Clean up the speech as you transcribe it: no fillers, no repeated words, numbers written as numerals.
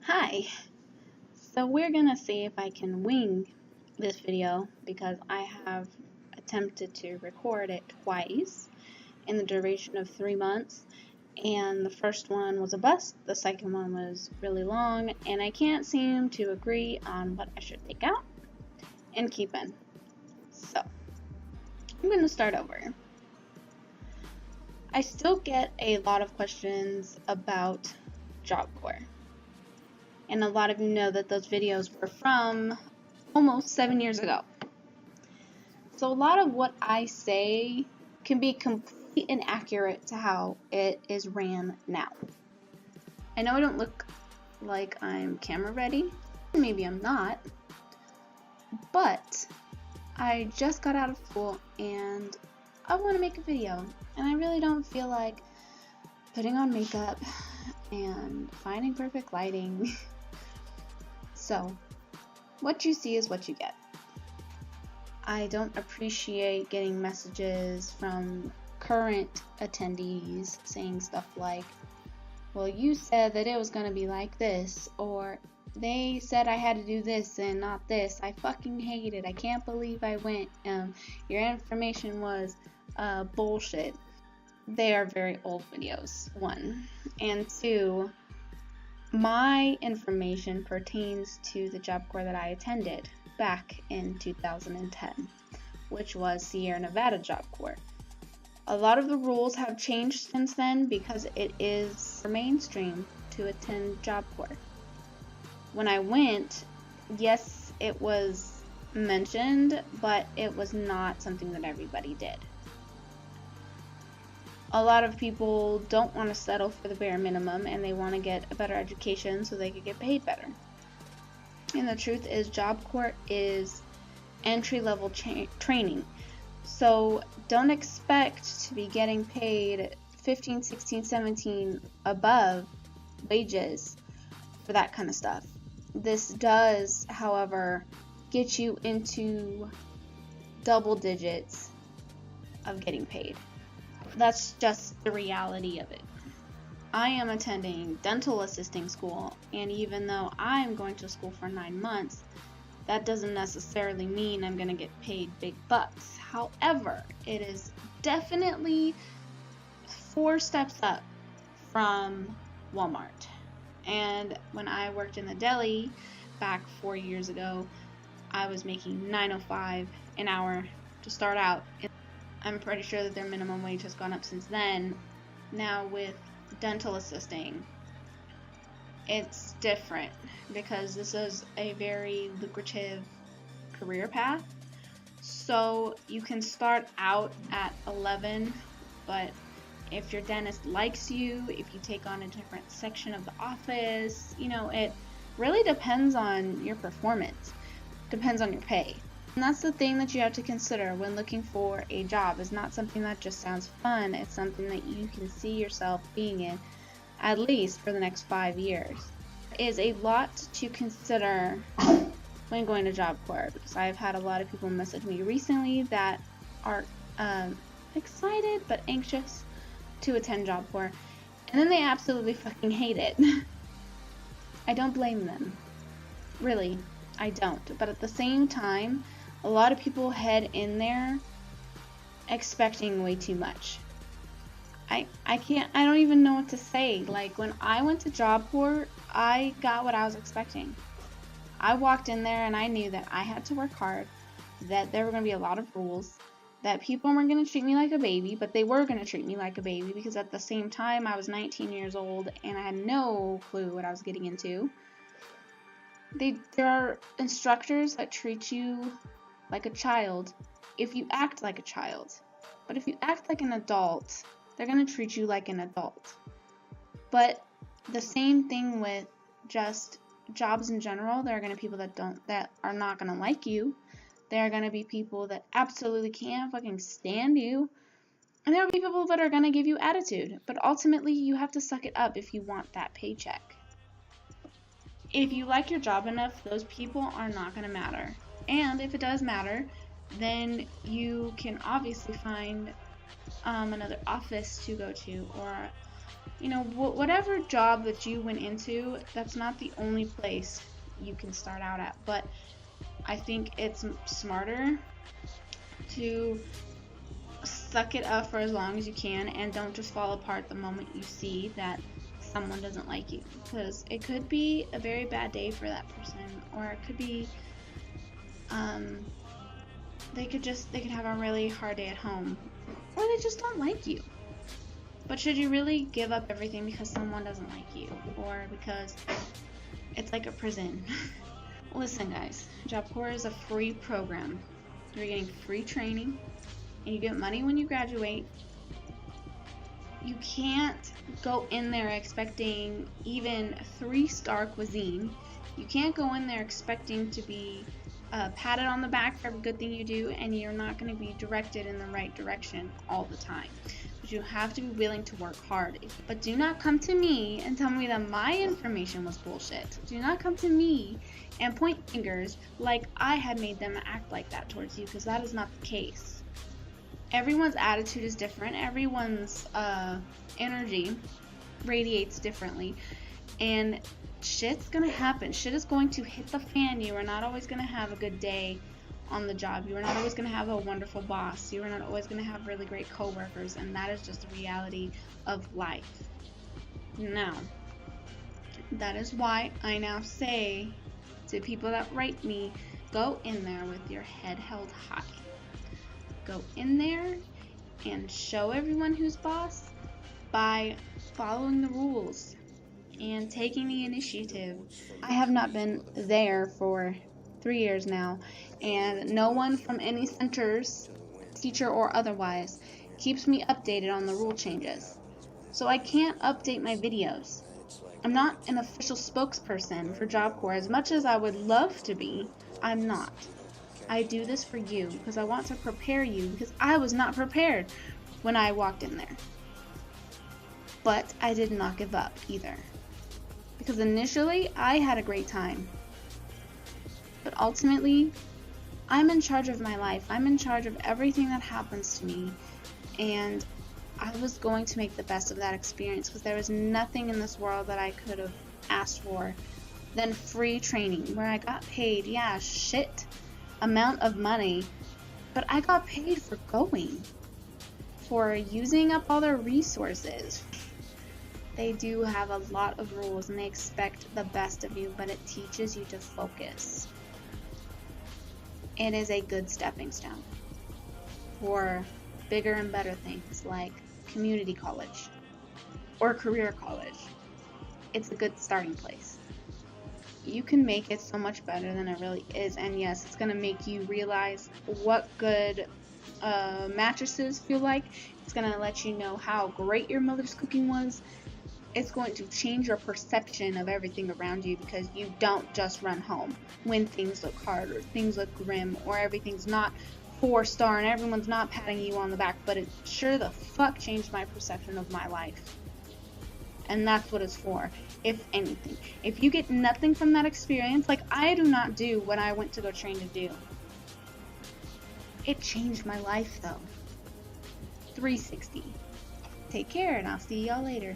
Hi, so we're gonna see if I can wing this video because I have attempted to record it twice in the duration of 3 months, and the first one was a bust, the second one was really long, and I can't seem to agree on what I should take out and keep in. So, I'm gonna start over. I still get a lot of questions about Job Corps. And a lot of you know that those videos were from almost 7 years ago. So a lot of what I say can be completely inaccurate to how it is ran now. I know I don't look like I'm camera ready. Maybe I'm not. But I just got out of school and I want to make a video. And I really don't feel like putting on makeup and finding perfect lighting. So, what you see is what you get. I don't appreciate getting messages from current attendees saying stuff like, well, you said that it was going to be like this, or they said I had to do this and not this. I fucking hate it. I can't believe I went. Your information was bullshit. They are very old videos, one. And two, my information pertains to the Job Corps that I attended back in 2010, which was Sierra Nevada Job Corps. A lot of the rules have changed since then because it is mainstream to attend Job Corps. When I went, yes, it was mentioned, but it was not something that everybody did. A lot of people don't want to settle for the bare minimum and they want to get a better education so they could get paid better. And the truth is, Job Corps is entry-level training. So don't expect to be getting paid 15, 16, 17 above wages for that kind of stuff. This does, however, get you into double digits of getting paid. That's just the reality of it. I am attending dental assisting school, and even though I'm going to school for 9 months, that doesn't necessarily mean I'm going to get paid big bucks. However, it is definitely 4 steps up from Walmart. And when I worked in the deli back 4 years ago, I was making $9.05 an hour to start out. I'm pretty sure that their minimum wage has gone up since then. Now with dental assisting, it's different because this is a very lucrative career path. So you can start out at 11, but if your dentist likes you, if you take on a different section of the office, it really depends on your performance, depends on your pay. And that's the thing that you have to consider when looking for a job. It's not something that just sounds fun. It's something that you can see yourself being in at least for the next 5 years. There is a lot to consider when going to Job Corps because I've had a lot of people message me recently that are excited but anxious to attend Job Corps, and then they absolutely fucking hate it. I don't blame them. Really, I don't. But at the same time, a lot of people head in there expecting way too much. I don't even know what to say. Like, when I went to Job Corps, I got what I was expecting. I walked in there and I knew that I had to work hard, that there were going to be a lot of rules, that people weren't going to treat me like a baby, but they were going to treat me like a baby because at the same time I was 19 years old and I had no clue what I was getting into. There are instructors that treat you like a child if you act like a child. But if you act like an adult, they're going to treat you like an adult. But the same thing with just jobs in general. There are going to be people that are not going to like you. There are going to be people that absolutely can't fucking stand you. And there will be people that are going to give you attitude. But ultimately, you have to suck it up if you want that paycheck. If you like your job enough, those people are not going to matter. And if it does matter, then you can obviously find another office to go to or You know, whatever job that you went into, that's not the only place you can start out at. But I think it's smarter to suck it up for as long as you can and don't just fall apart the moment you see that someone doesn't like you, because it could be a very bad day for that person, or it could be they could have a really hard day at home, or they just don't like you. But should you really give up everything because someone doesn't like you, or because it's like a prison? Listen guys, Job Corps is a free program. You're getting free training and you get money when you graduate. You can't go in there expecting even 3-star cuisine. You can't go in there expecting to be patted on the back for every good thing you do, and you're not going to be directed in the right direction all the time. But you have to be willing to work hard. But do not come to me and tell me that my information was bullshit. Do not come to me and point fingers like I had made them act like that towards you, because that is not the case. Everyone's attitude is different. Everyone's energy radiates differently, and shit's gonna happen. Shit is going to hit the fan. You are not always gonna have a good day on the job. You are not always gonna have a wonderful boss. You are not always gonna have really great coworkers, and that is just the reality of life. Now, that is why I now say to people that write me, go in there with your head held high. Go in there and show everyone who's boss by following the rules and taking the initiative. I have not been there for 3 years now, and no one from any centers, teacher or otherwise, keeps me updated on the rule changes. So I can't update my videos. I'm not an official spokesperson for Job Corps. As much as I would love to be, I'm not. I do this for you because I want to prepare you, because I was not prepared when I walked in there. But I did not give up either, because initially I had a great time. But ultimately, I'm in charge of my life. I'm in charge of everything that happens to me, and I was going to make the best of that experience, because there was nothing in this world that I could have asked for than free training, where I got paid, yeah, shit amount of money, but I got paid for going, for using up all their resources. They do have a lot of rules and they expect the best of you, but it teaches you to focus. It is a good stepping stone for bigger and better things like community college or career college. It's a good starting place. You can make it so much better than it really is, and yes, it's going to make you realize what good mattresses feel like. It's going to let you know how great your mother's cooking was. It's going to change your perception of everything around you, because you don't just run home when things look hard or things look grim or everything's not 4-star and everyone's not patting you on the back. But it sure the fuck changed my perception of my life, and that's what it's for. If anything, if you get nothing from that experience, like I do not do what I went to go train to do, it changed my life though. 360. Take care, and I'll see y'all later.